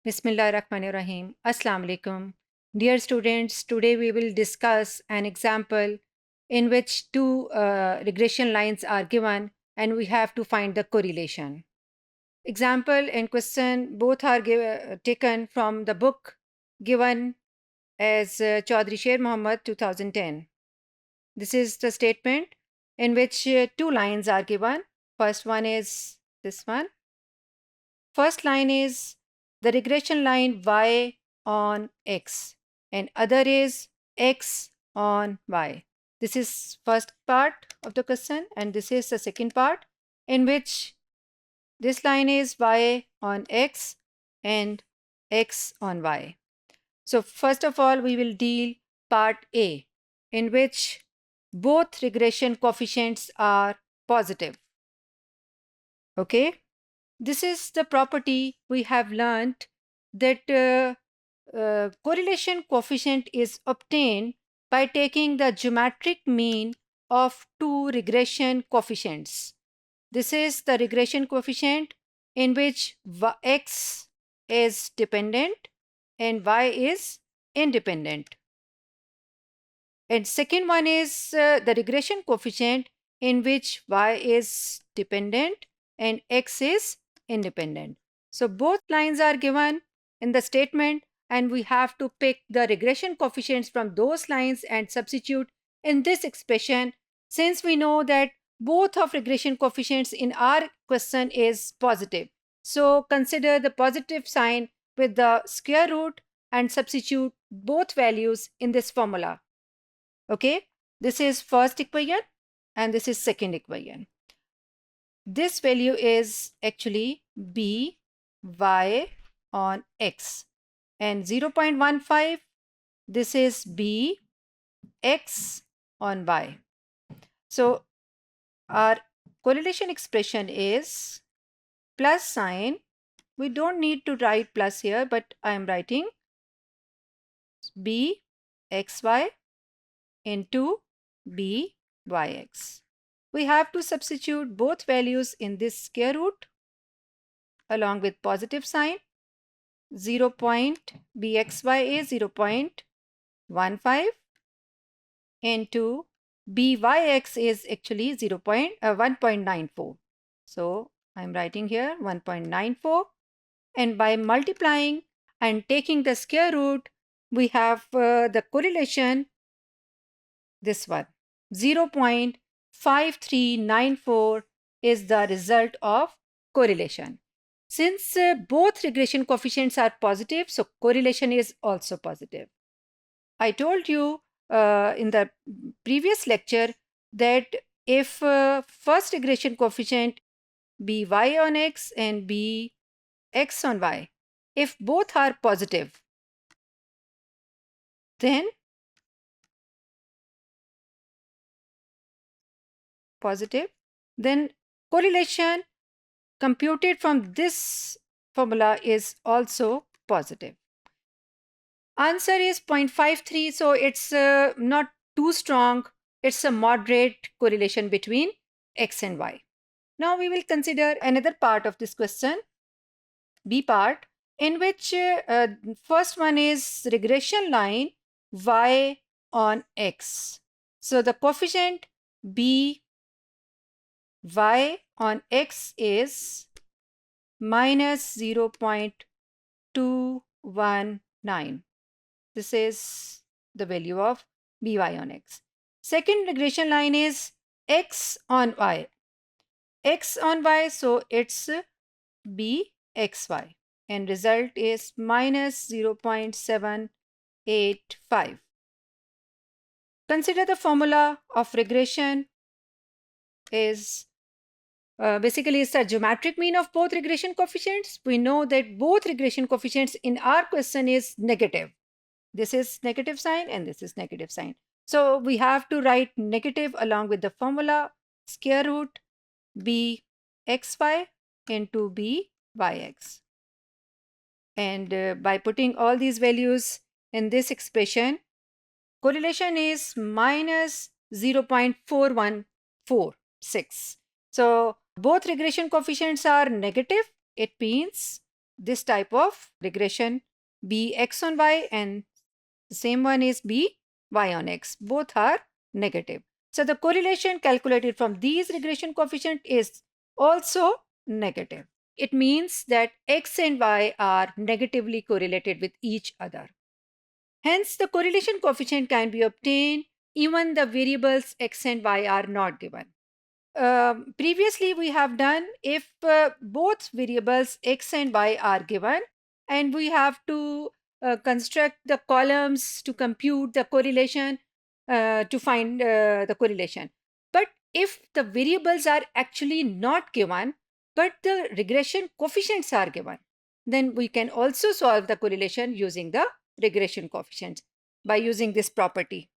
Bismillahirrahmanirrahim. Assalamu alaikum. Dear students, today we will discuss an example in which two regression lines are given and we have to find the correlation. Example and question both are taken from the book given as Chaudhry Sher Muhammad 2010. This is the statement in which two lines are given. First one is this one. First line is the regression line y on x and other is x on y. This is first part of the question and this is the second part in which this line is y on x and x on y. So first of all we will deal part A in which both regression coefficients are positive. Okay. This is the property we have learned that correlation coefficient is obtained by taking the geometric mean of two regression coefficients. This is the regression coefficient in which x is dependent and y is independent. And second one is the regression coefficient in which y is dependent and x is independent. So both lines are given in the statement and we have to pick the regression coefficients from those lines and substitute in this expression since we know that both of regression coefficients in our question is positive. So consider the positive sign with the square root and substitute both values in this formula. Okay, this is first equation and this is second equation. This value is actually b y on x and 0.15 this is b x on y. So our correlation expression is plus sign. We don't need to write plus here but I am writing b xy into b yx. We have to substitute both values in this square root along with positive sign. 0.bxy is 0.15 into byx is actually 1.94. So I'm writing here 1.94 and by multiplying and taking the square root we have the correlation this one 0.5394 is the result of correlation. Since both regression coefficients are positive, so correlation is also positive. I told you in the previous lecture that if first regression coefficient be y on x and be x on y, if both are positive, then correlation computed from this formula is also positive. Answer is 0.53, so it's not too strong. It's a moderate correlation between x and y. Now we will consider another part of this question, B part, in which first one is regression line y on x. So the coefficient b y on x is minus 0.219. This is the value of by on x. Second regression line is x on y. X on y, so it's bxy and result is minus 0.785. Consider the formula of regression is basically it's the geometric mean of both regression coefficients. We know that both regression coefficients in our question is negative. This is negative sign and this is negative sign. So we have to write negative along with the formula square root bxy into byx. And by putting all these values in this expression, correlation is minus 0.4146. So both regression coefficients are negative. It means this type of regression be x on y and the same one is be y on x. Both are negative. So the correlation calculated from these regression coefficient is also negative. It means that x and y are negatively correlated with each other. Hence, the correlation coefficient can be obtained even the variables x and y are not given. Previously, we have done if both variables x and y are given, and we have to construct the columns to compute the correlation to find the correlation. But if the variables are actually not given, but the regression coefficients are given, then we can also solve the correlation using the regression coefficients by using this property.